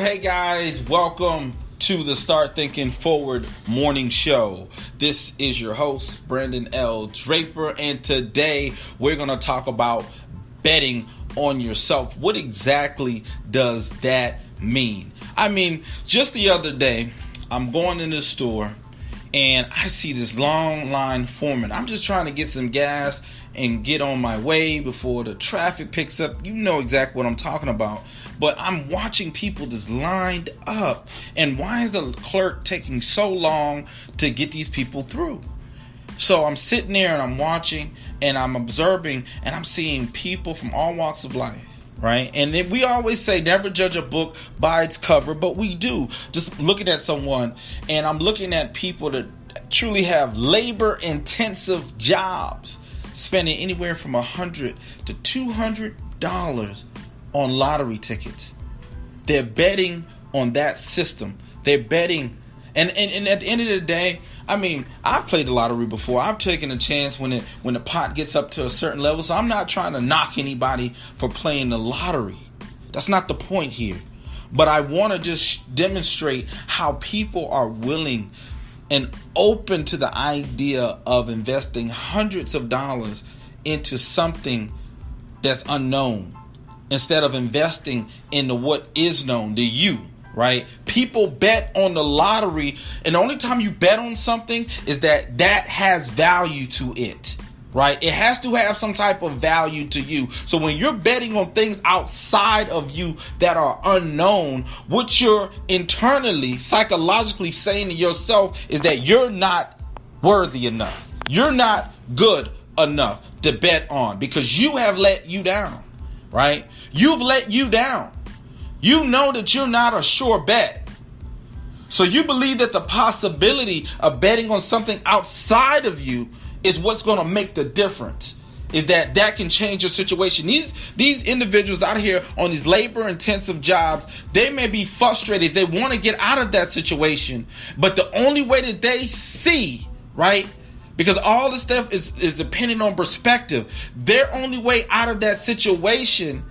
Hey guys, welcome to the Start Thinking Forward morning show. This is your host, Brandon L. Draper, and today we're going to talk about betting on yourself. What exactly does that mean? Just the other day, I'm going in the store and I see this long line forming. I'm just trying to get some gas and get on my way before the traffic picks up. You know exactly what I'm talking about. But I'm watching people just lined up. And why is the clerk taking so long to get these people through? So I'm sitting there and I'm watching and I'm observing and I'm seeing people from all walks of life. Right? And then we always say never judge a book by its cover, but we do. Just looking at someone, and I'm looking at people that truly have labor intensive jobs, spending anywhere from $100 to $200 on lottery tickets. They're betting on that system. They're betting, and at the end of the day, I've played the lottery before. I've taken a chance when the pot gets up to a certain level. So I'm not trying to knock anybody for playing the lottery. That's not the point here. But I want to just demonstrate how people are willing and open to the idea of investing hundreds of dollars into something that's unknown instead of investing into what is known, the you. Right? People bet on the lottery, and the only time you bet on something is that has value to it. Right? It has to have some type of value to you. So when you're betting on things outside of you that are unknown, what you're internally, psychologically saying to yourself is that you're not worthy enough. You're not good enough to bet on because you have let you down. Right? You've let you down. You know that you're not a sure bet. So you believe that the possibility of betting on something outside of you is what's going to make the difference. Is that can change your situation. These individuals out here on these labor intensive jobs, they may be frustrated. They want to get out of that situation. But the only way that they see, right? Because all this stuff is dependent on perspective. Their only way out of that situation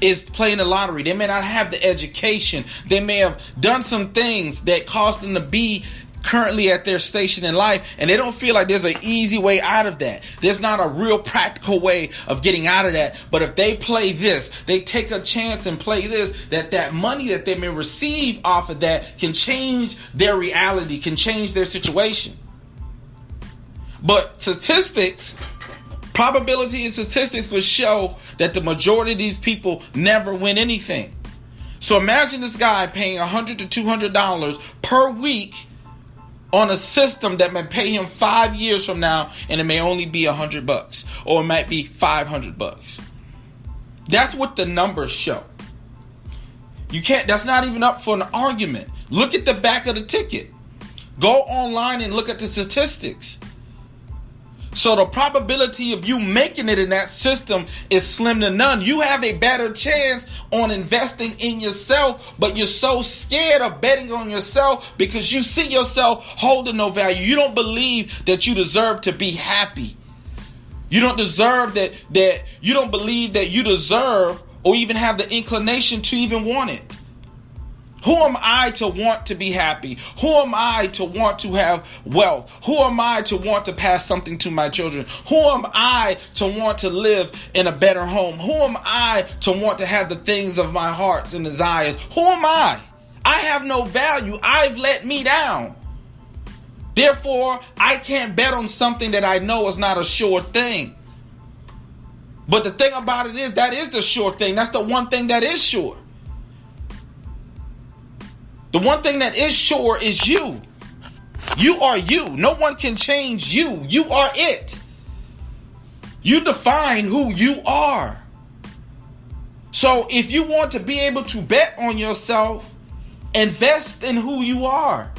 is playing the lottery. They may not have the education. They may have done some things that caused them to be currently at their station in life, and they don't feel like there's an easy way out of that. There's not a real practical way of getting out of that. But if they play this, they take a chance and play this, that money that they may receive off of that can change their reality, can change their situation. But probability and statistics will show that the majority of these people never win anything. So imagine this guy paying $100 to $200 per week on a system that may pay him 5 years from now, and it may only be $100 or it might be $500. That's what the numbers show. That's not even up for an argument. Look at the back of the ticket. Go online and look at the statistics. So the probability of you making it in that system is slim to none. You have a better chance on investing in yourself, but you're so scared of betting on yourself because you see yourself holding no value. You don't believe that you deserve to be happy. You don't deserve that you don't believe that you deserve or even have the inclination to even want it. Who am I to want to be happy? Who am I to want to have wealth? Who am I to want to pass something to my children? Who am I to want to live in a better home? Who am I to want to have the things of my hearts and desires? Who am I? I have no value. I've let me down. Therefore, I can't bet on something that I know is not a sure thing. But the thing about it is, that is the sure thing. That's the one thing that is sure. The one thing that is sure is you. You are you. No one can change you. You are it. You define who you are. So if you want to be able to bet on yourself, invest in who you are.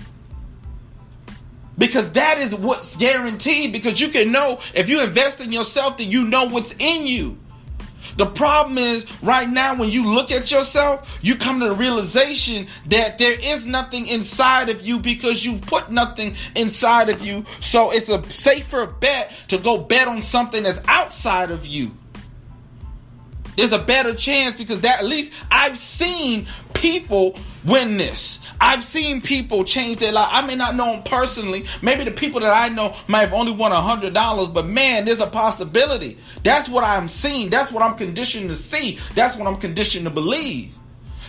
Because that is what's guaranteed. Because you can know if you invest in yourself, then you know what's in you. The problem is right now when you look at yourself, you come to the realization that there is nothing inside of you because you put nothing inside of you. So it's a safer bet to go bet on something that's outside of you. There's a better chance because that, at least I've seen people win this. I've seen people change their life. I may not know them personally. Maybe the people that I know might have only won $100, but man, there's a possibility. That's what I'm seeing. That's what I'm conditioned to see. That's what I'm conditioned to believe.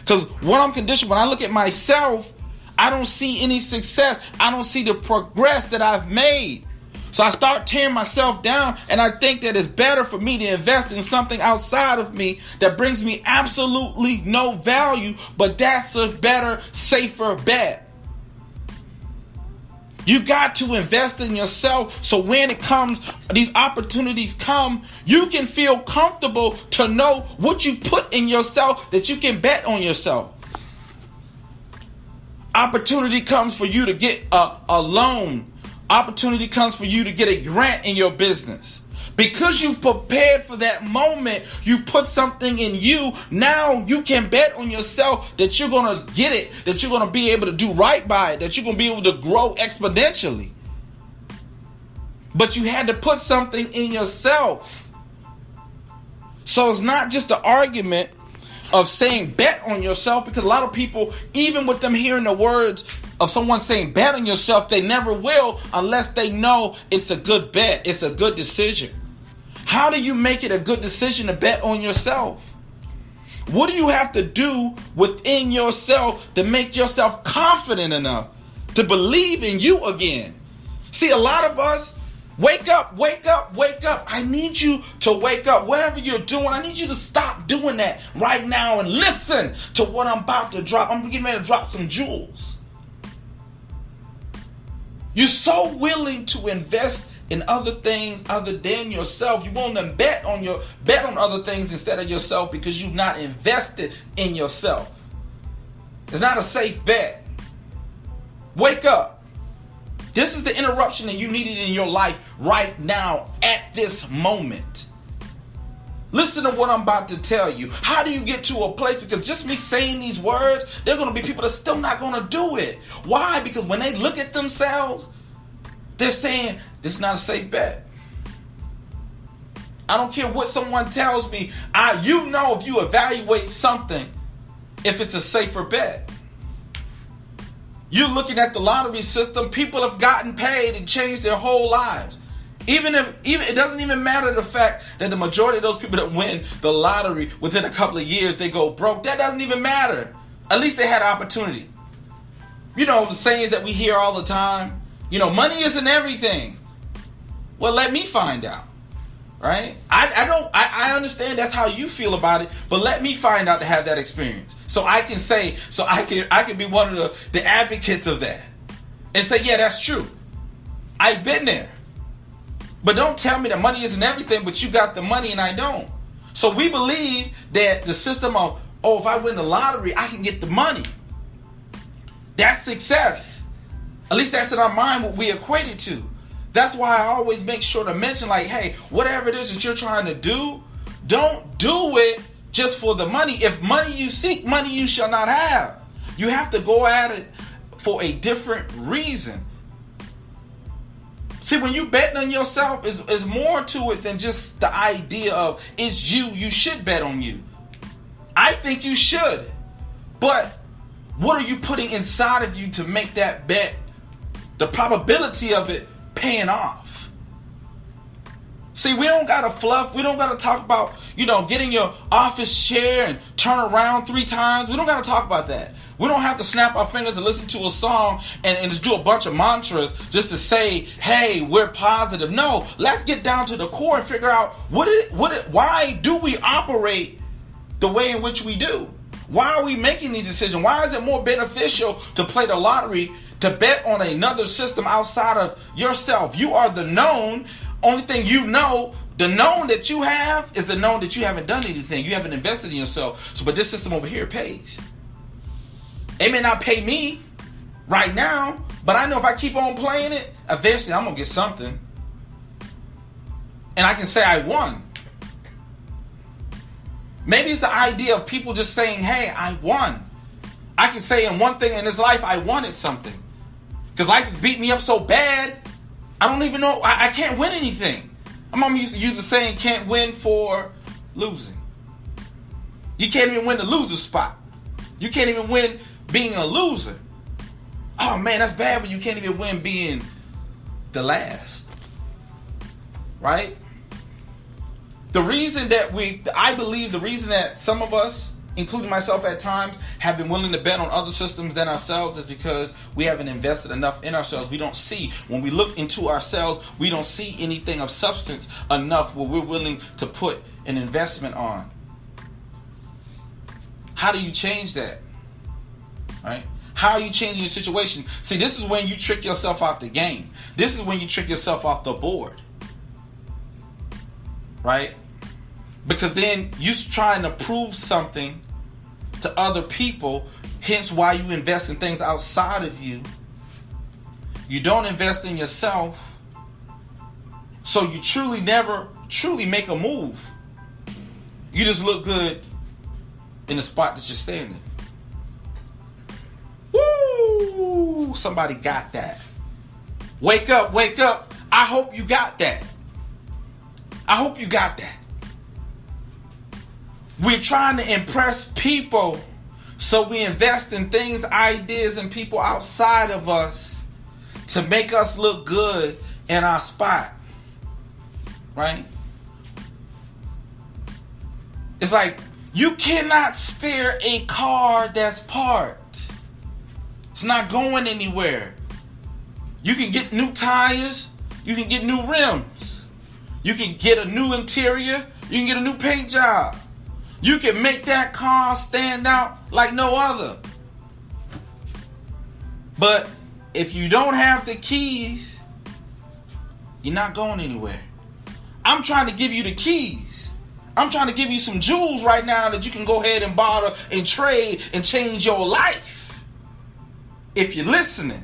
Because when I look at myself, I don't see any success. I don't see the progress that I've made. So I start tearing myself down, and I think that it's better for me to invest in something outside of me that brings me absolutely no value, but that's a better, safer bet. You got to invest in yourself so when these opportunities come, you can feel comfortable to know what you put in yourself, that you can bet on yourself. Opportunity comes for you to get a loan. Opportunity comes for you to get a grant in your business. Because you've prepared for that moment, you put something in you. Now you can bet on yourself that you're going to get it, that you're going to be able to do right by it, that you're going to be able to grow exponentially. But you had to put something in yourself. So it's not just the argument of saying bet on yourself, because a lot of people, even with them hearing the words of someone saying bet on yourself, they never will unless they know it's a good bet, it's a good decision. How do you make it a good decision to bet on yourself? What do you have to do within yourself to make yourself confident enough to believe in you again? See, a lot of us, wake up, wake up, wake up. I need you to wake up. Whatever you're doing, I need you to stop doing that right now and listen to what I'm about to drop. I'm getting ready to drop some jewels. You're so willing to invest in other things other than yourself. You want to bet on other things instead of yourself because you've not invested in yourself. It's not a safe bet. Wake up. This is the interruption that you needed in your life right now at this moment. Listen to what I'm about to tell you. How do you get to a place? Because just me saying these words, there are going to be people that's still not going to do it. Why? Because when they look at themselves, they're saying, this is not a safe bet. I don't care what someone tells me. You know if you evaluate something, if it's a safer bet. You're looking at the lottery system. People have gotten paid and changed their whole lives. Even it doesn't even matter the fact that the majority of those people that win the lottery within a couple of years, they go broke. That doesn't even matter. At least they had opportunity. You know, the sayings that we hear all the time. You know, money isn't everything. Well, let me find out. Right? I understand that's how you feel about it, but let me find out to have that experience. So I can say, I can be one of the advocates of that. And say, yeah, that's true. I've been there. But don't tell me that money isn't everything, but you got the money and I don't. So we believe that the system of, if I win the lottery, I can get the money. That's success. At least that's in our mind what we equate it to. That's why I always make sure to mention, like, hey, whatever it is that you're trying to do, don't do it just for the money. If money you seek, money you shall not have. You have to go at it for a different reason. See, when you bet on yourself, is more to it than just the idea of it's you should bet on you. I think you should. But what are you putting inside of you to make that bet, the probability of it paying off? See, we don't gotta fluff. We don't gotta talk about, getting your office chair and turn around 3 times. We don't gotta talk about that. We don't have to snap our fingers and listen to a song and just do a bunch of mantras just to say, hey, we're positive. No, let's get down to the core and figure out why do we operate the way in which we do? Why are we making these decisions? Why is it more beneficial to play the lottery, to bet on another system outside of yourself? You are the known. Only thing you know, the known that you have is the known that you haven't done anything. You haven't invested in yourself. So, but this system over here pays. It may not pay me right now, but I know if I keep on playing it, eventually I'm going to get something. And I can say I won. Maybe it's the idea of people just saying, hey, I won. I can say in one thing in this life, I wanted something. Because life has beat me up so bad, I don't even know, I can't win anything. My mom used to use the saying, can't win for losing. You can't even win the loser spot. You can't even win being a loser. Oh man, that's bad when you can't even win being the last. Right? I believe the reason that some of us, including myself at times, have been willing to bet on other systems than ourselves is because we haven't invested enough in ourselves. We don't see, when we look into ourselves, we don't see anything of substance enough where we're willing to put an investment on. How do you change that? Right? How are you changing your situation? See, this is when you trick yourself out the game. This is when you trick yourself off the board. Right? Because then you're trying to prove something to other people, hence why you invest in things outside of you. You don't invest in yourself, so you never truly make a move. You just look good in the spot that you're standing. Woo! Somebody got that. Wake up, wake up. I hope you got that. I hope you got that. We're trying to impress people, so we invest in things, ideas, and people outside of us to make us look good in our spot. Right? It's like you cannot steer a car that's parked. It's not going anywhere. You can get new tires. You can get new rims. You can get a new interior. You can get a new paint job. You can make that car stand out like no other. But if you don't have the keys, you're not going anywhere. I'm trying to give you the keys. I'm trying to give you some jewels right now that you can go ahead and barter and trade and change your life. If you're listening.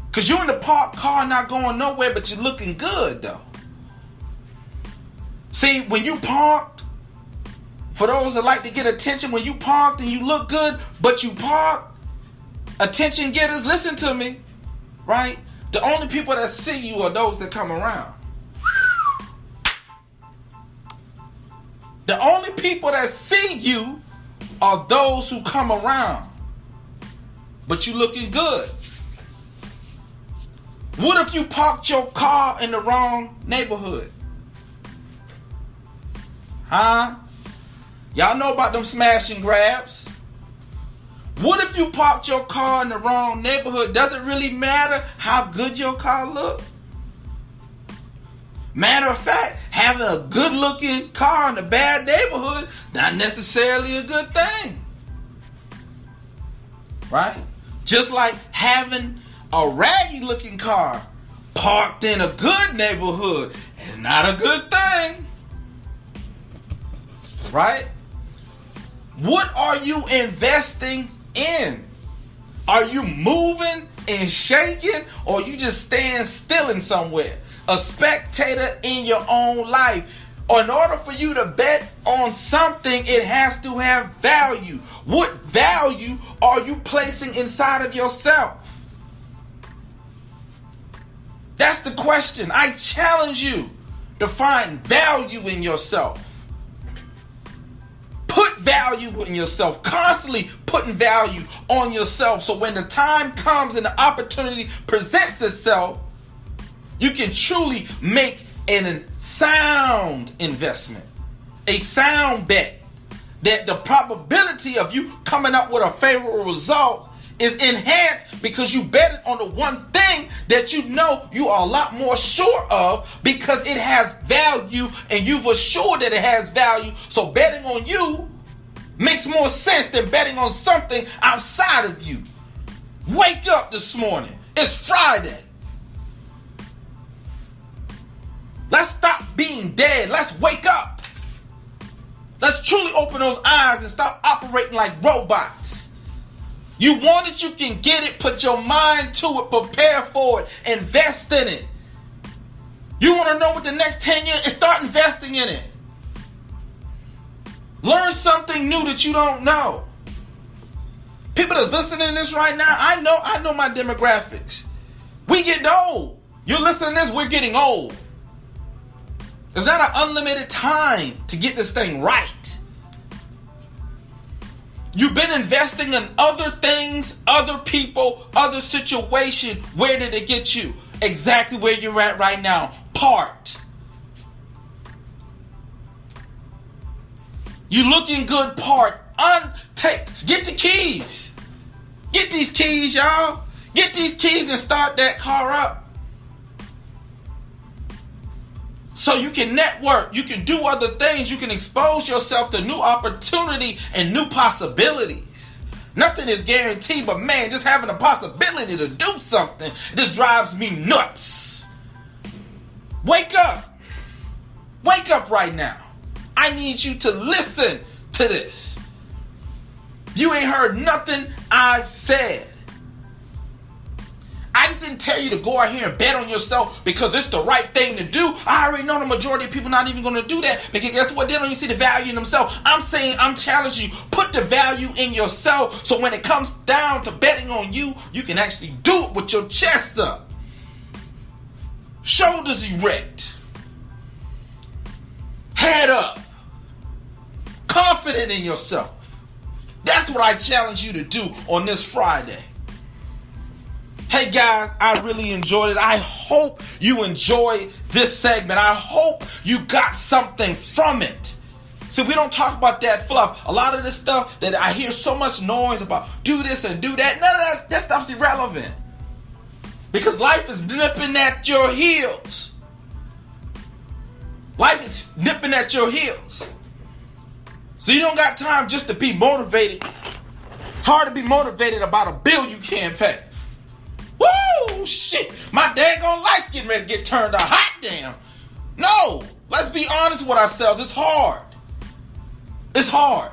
Because you're in the parked car not going nowhere, but you're looking good though. See, when you parked, for those that like to get attention, when you parked and you look good, but you parked, attention getters, listen to me, right? The only people that see you are those that come around. The only people that see you are those who come around. But you looking good. What if you parked your car in the wrong neighborhood? Huh? Y'all know about them smash and grabs. What if you parked your car in the wrong neighborhood? Does it really matter how good your car look? Matter of fact, having a good looking car in a bad neighborhood, not necessarily a good thing. Right? Just like having a raggy looking car parked in a good neighborhood is not a good thing. Right? What are you investing in? Are you moving and shaking, or you just stand still in somewhere? A spectator in your own life. Or in order for you to bet on something, it has to have value. What value are you placing inside of yourself? That's the question. I challenge you to find value in yourself. Put value in yourself. Constantly putting value on yourself. So when the time comes and the opportunity presents itself, you can truly make a sound investment. A sound bet. That the probability of you coming up with a favorable result is enhanced because you betted on the one thing that you know you are a lot more sure of because it has value and you've assured that it has value. So betting on you makes more sense than betting on something outside of you. Wake up this morning. It's Friday. Let's stop being dead. Let's wake up. Let's truly open those eyes and stop operating like robots. You want it, you can get it. Put your mind to it. Prepare for it. Invest in it. You want to know what the next 10 years is? Start investing in it. Learn something new that you don't know. People that's listening to this right now, I know my demographics. We getting old. You're listening to this, we're getting old. There's not an unlimited time to get this thing right. You've been investing in other things, other people, other situation. Where did it get you? Exactly where you're at right now. Part. You looking good, part. Get the keys. Get these keys, y'all. Get these keys and start that car up. So you can network, you can do other things, you can expose yourself to new opportunity and new possibilities. Nothing is guaranteed, but man, just having the possibility to do something, this drives me nuts. Wake up. Wake up right now. I need you to listen to this. You ain't heard nothing I've said. I just didn't tell you to go out here and bet on yourself because it's the right thing to do. I already know the majority of people not even going to do that because guess what? They don't even see the value in themselves. I'm saying, I'm challenging you. Put the value in yourself so when it comes down to betting on you, you can actually do it with your chest up. Shoulders erect. Head up. Confident in yourself. That's what I challenge you to do on this Friday. Hey guys, I really enjoyed it. I hope you enjoyed this segment. I hope you got something from it. See, we don't talk about that fluff. A lot of this stuff that I hear so much noise about, do this and do that. None of that stuff's irrelevant. Because life is nipping at your heels. Life is nipping at your heels. So you don't got time just to be motivated. It's hard to be motivated about a bill you can't pay. Woo! Shit! My daggone life's getting ready to get turned out. Hot damn! No! Let's be honest with ourselves. It's hard. It's hard.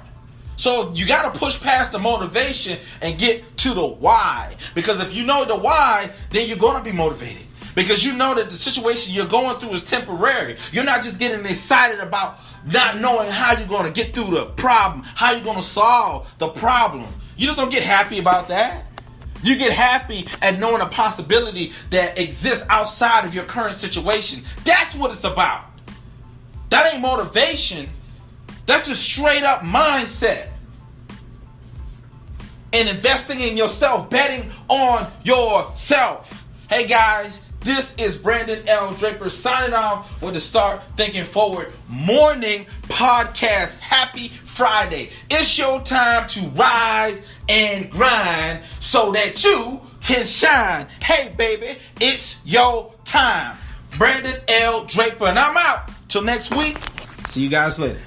So you got to push past the motivation and get to the why. Because if you know the why, then you're going to be motivated. Because you know that the situation you're going through is temporary. You're not just getting excited about not knowing how you're going to get through the problem, how you're going to solve the problem. You just don't get happy about that. You get happy at knowing a possibility that exists outside of your current situation. That's what it's about. That ain't motivation. That's a straight up mindset. And investing in yourself, betting on yourself. Hey guys, this is Brandon L. Draper signing off with the Start Thinking Forward morning podcast. Happy Friday. It's your time to rise and grind so that you can shine. Hey baby, it's your time. Brandon L. Draper, and I'm out. Till next week. See you guys later.